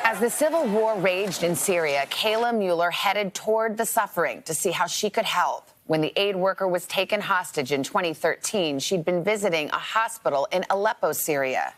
As the civil war raged in Syria, Kayla Mueller headed toward the suffering to see how she could help. When the aid worker was taken hostage in 2013, she'd been visiting a hospital in Aleppo, Syria.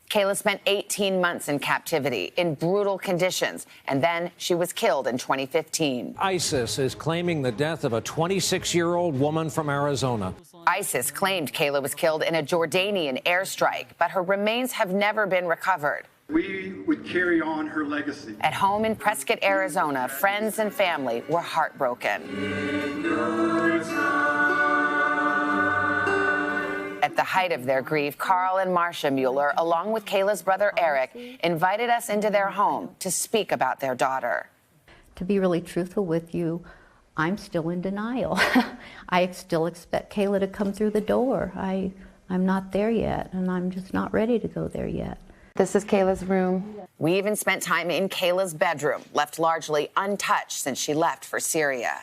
Kayla spent 18 months in captivity in brutal conditions, and then she was killed in 2015. ISIS is claiming the death of a 26-year-old woman from Arizona. ISIS claimed Kayla was killed in a Jordanian airstrike, but her remains have never been recovered. We would carry on her legacy. At home in Prescott, Arizona, friends and family were heartbroken. At the height of their grief, Carl and Marsha Mueller, along with Kayla's brother Eric, invited us into their home to speak about their daughter. To be really truthful with you, I'm still in denial. I still expect Kayla to come through the door. I'm not there yet, and I'm just not ready to go there yet. This is Kayla's room. We even spent time in Kayla's bedroom, left largely untouched since she left for Syria.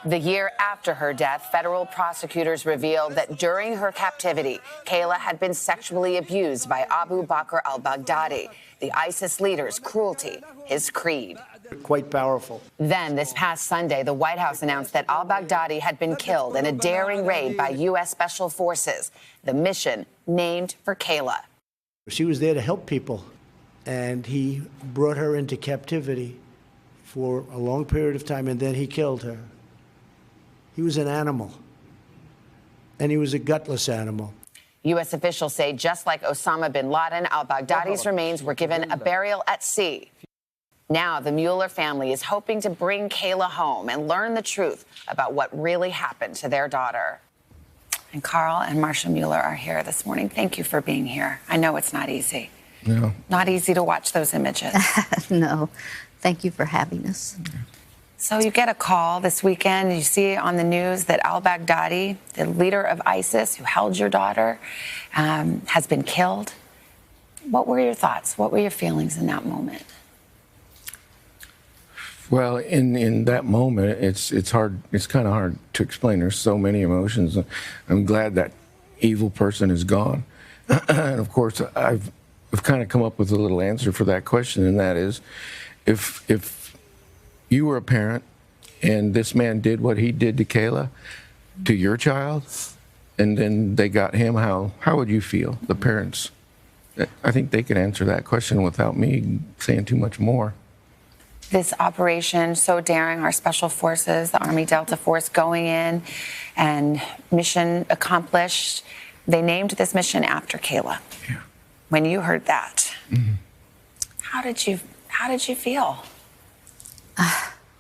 The year after her death, federal prosecutors revealed that during her captivity, Kayla had been sexually abused by Abu Bakr al-Baghdadi, the ISIS leader's cruelty, his creed. Quite powerful. Then, this past Sunday, the White House announced that al-Baghdadi had been killed in a daring raid by U.S. Special Forces, the mission named for Kayla. She was there to help people, and he brought her into captivity for a long period of time, and then he killed her. He was an animal, and he was a gutless animal. U.S. officials say just like Osama bin Laden, al-Baghdadi's remains were given a burial at sea. Now the Mueller family is hoping to bring Kayla home and learn the truth about what really happened to their daughter. And Carl and Marsha Mueller are here this morning. Thank you for being here. I know it's not easy. No. Not easy to watch those images. No. Thank you for having us. So you get a call this weekend. You see on the news that al-Baghdadi, the leader of ISIS who held your daughter, has been killed. What were your thoughts? What were your feelings in that moment? Well, in that moment, it's hard. It's kind of hard to explain. There's so many emotions. I'm glad that evil person is gone. And of course, I've kind of come up with a little answer for that question, and that is, if you were a parent and this man did what he did to Kayla, to your child, and then they got him, how would you feel, the parents? I think they can answer that question without me saying too much more. This operation, so daring, our special forces, the Army Delta Force going in and mission accomplished. They named this mission after Kayla. Yeah. When you heard that, how did you feel?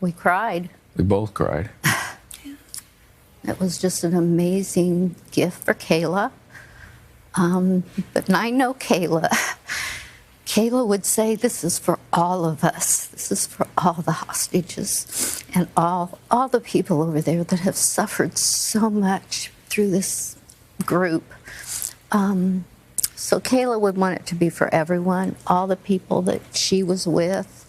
We cried. We both cried. It was just an amazing gift for Kayla. But I know Kayla. Kayla would say, this is for all of us. This is for all the hostages and all the people over there that have suffered so much through this group. So Kayla would want it to be for everyone, all the people that she was with,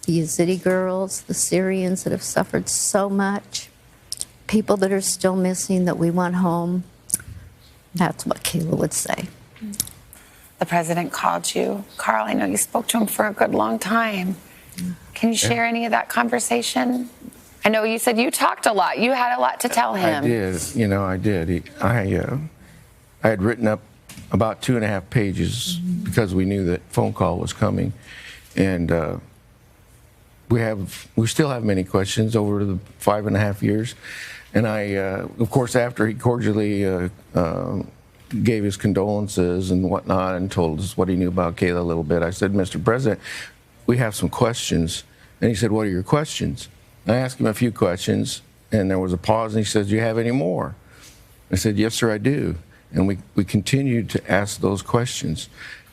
the Yazidi girls, the Syrians that have suffered so much, people that are still missing that we want home. That's what Kayla would say. The president called you. Carl, I know you spoke to him for a good long time. Can you share any of that conversation? I know you said you talked a lot. You had a lot to tell him. I did. I did. I had written up about 2.5 pages because we knew that phone call was coming. And we still have many questions over the 5.5 years. And of course, after he cordially gave his condolences and whatnot and told us what he knew about Kayla a little bit, I said, Mr. President, we have some questions. And he said, what are your questions? And I asked him a few questions, and there was a pause, and he said, do you have any more? I said, yes, sir, I do. And we continued to ask those questions.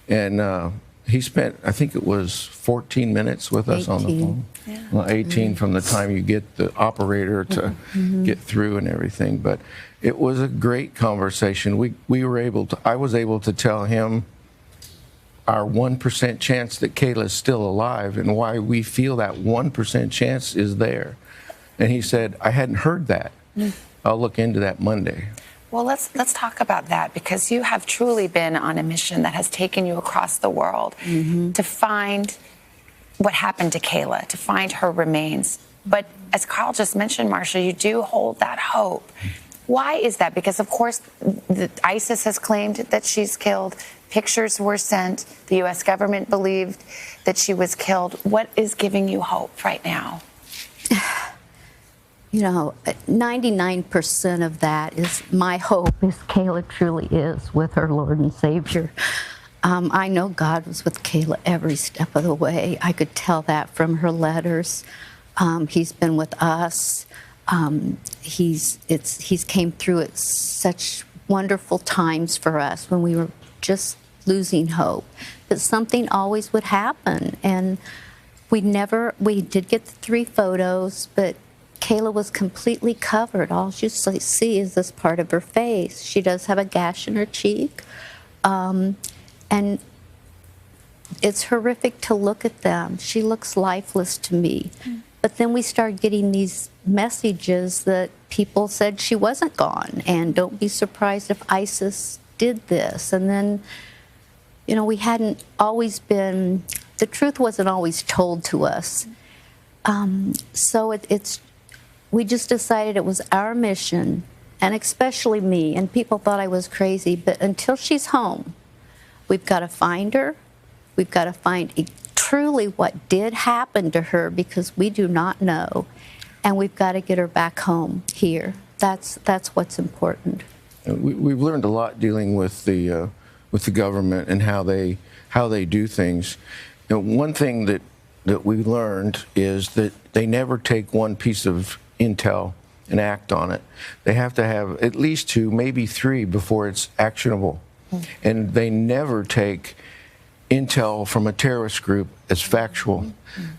And he spent, I think it was 14 minutes with us on the phone. Yeah. Well, 18 from the time you get the operator to get through and everything. But it was a great conversation. I was able to tell him our 1% chance that Kayla is still alive and why we feel that 1% chance is there. And he said, I hadn't heard that. I'll look into that Monday. Well, let's talk about that, because you have truly been on a mission that has taken you across the world to find what happened to Kayla, to find her remains. But as Carl just mentioned, Marsha, you do hold that hope. Why is that? Because, of course, ISIS has claimed that she's killed. Pictures were sent. The U.S. government believed that she was killed. What is giving you hope right now? You know, 99% of that is my hope is Kayla truly is with her Lord and Savior. I know God was with Kayla every step of the way. I could tell that from her letters. He's been with us. He's came through at such wonderful times for us when we were just losing hope. But something always would happen, and we did get the 3 photos, but Kayla was completely covered. All you see is this part of her face. She does have a gash in her cheek. And it's horrific to look at them. She looks lifeless to me. But then we started getting these messages that people said she wasn't gone, and don't be surprised if ISIS did this. And then, you know, we hadn't always been, the truth wasn't always told to us. So we just decided it was our mission, and especially me, and people thought I was crazy, but until she's home, we've got to find her. We've got to find truly what did happen to her, because we do not know. And we've got to get her back home here. That's what's important. We've learned a lot dealing with the government and how they do things. You know, one thing that we learned is that they never take one piece of intel and act on it. They have to have at least 2, maybe 3 before it's actionable. And they never take intel from a terrorist group as factual.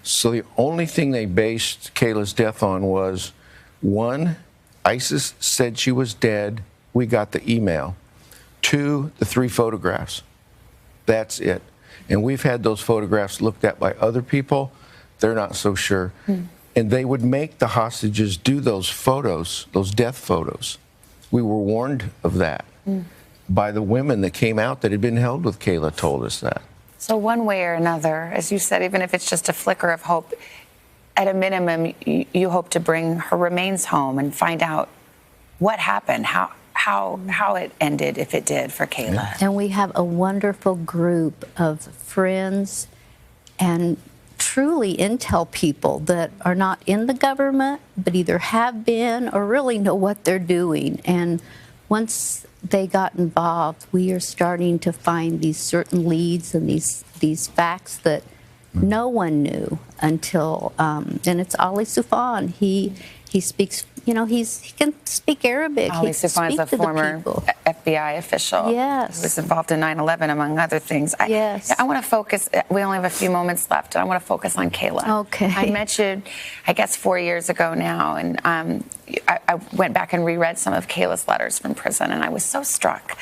So the only thing they based Kayla's death on was, 1, ISIS said she was dead. We got the email. 2, the 3 photographs. That's it. And we've had those photographs looked at by other people. They're not so sure. And they would make the hostages do those photos, those death photos. We were warned of that by the women that came out that had been held with Kayla, told us that. So one way or another, as you said, even if it's just a flicker of hope, at a minimum, you hope to bring her remains home and find out what happened, how it ended, if it did, for Kayla. Yeah. And we have a wonderful group of friends and truly intel people that are not in the government, but either have been or really know what they're doing. And once they got involved, we are starting to find these certain leads and these facts that no one knew until, and it's Ali Soufan. He speaks, you know, he can speak Arabic. Ali Soufan's a former FBI official. Yes. Who was involved in 9/11, among other things. Yes. I want to focus, we only have a few moments left, and I want to focus on Kayla. Okay. I met you, I guess, 4 years ago now, and I went back and reread some of Kayla's letters from prison, and I was so struck.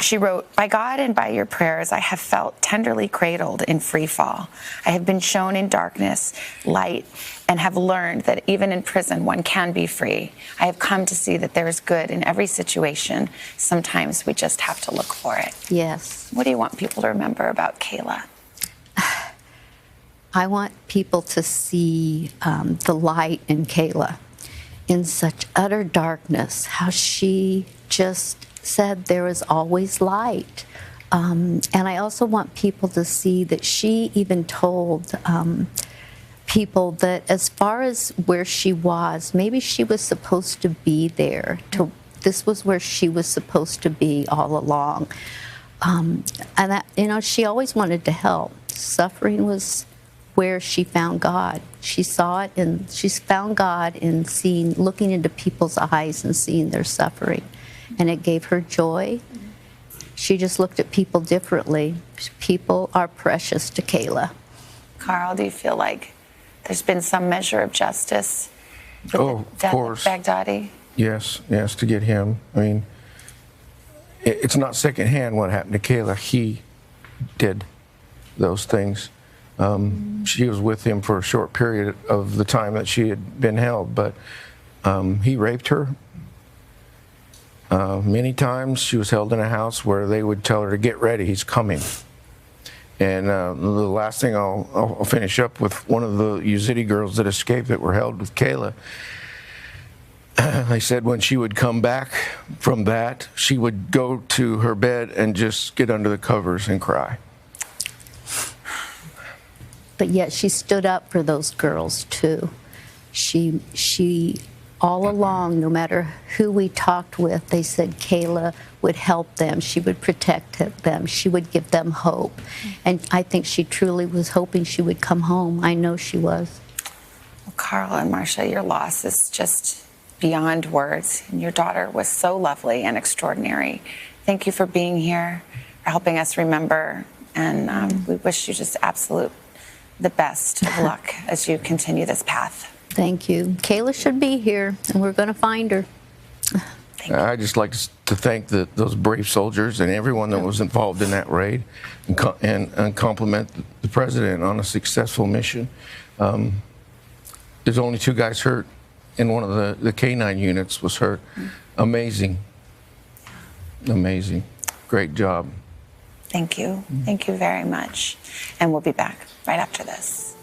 She wrote, "By God and by your prayers, I have felt tenderly cradled in free fall. I have been shown in darkness light and have learned that even in prison, one can be free. I have come to see that there is good in every situation. Sometimes we just have to look for it." Yes. What do you want people to remember about Kayla? I want people to see the light in Kayla in such utter darkness, how she just said there is always light. And I also want people to see that she even told people that as far as where she was, maybe she was supposed to be there. This was where she was supposed to be all along. And that, you know, she always wanted to help. Suffering was where she found God. She saw it, and she's found God in looking into people's eyes and seeing their suffering. And it gave her joy. She just looked at people differently. People are precious to Kayla. Carl, do you feel like there's been some measure of justice with the death of Baghdadi? Yes, to get him. I mean, it's not secondhand what happened to Kayla. He did those things. She was with him for a short period of the time that she had been held, but he raped her. Many times she was held in a house where they would tell her to get ready, he's coming. And the last thing I'll finish up with one of the Yazidi girls that escaped that were held with Kayla. They said when she would come back from that, she would go to her bed and just get under the covers and cry. But yet she stood up for those girls too. She all along, no matter who we talked with, they said Kayla would help them. She would protect them. She would give them hope. And I think she truly was hoping she would come home. I know she was. Well, Carl and Marsha, your loss is just beyond words. And your daughter was so lovely and extraordinary. Thank you for being here, for helping us remember. And we wish you just the best of luck as you continue this path. Thank you. Kayla should be here, and we're going to find her. I'd just like to thank those brave soldiers and everyone that was involved in that raid, and compliment the president on a successful mission. There's only 2 guys hurt, and one of the K-9 units was hurt. Amazing. Amazing. Great job. Thank you. Thank you very much. And we'll be back right after this.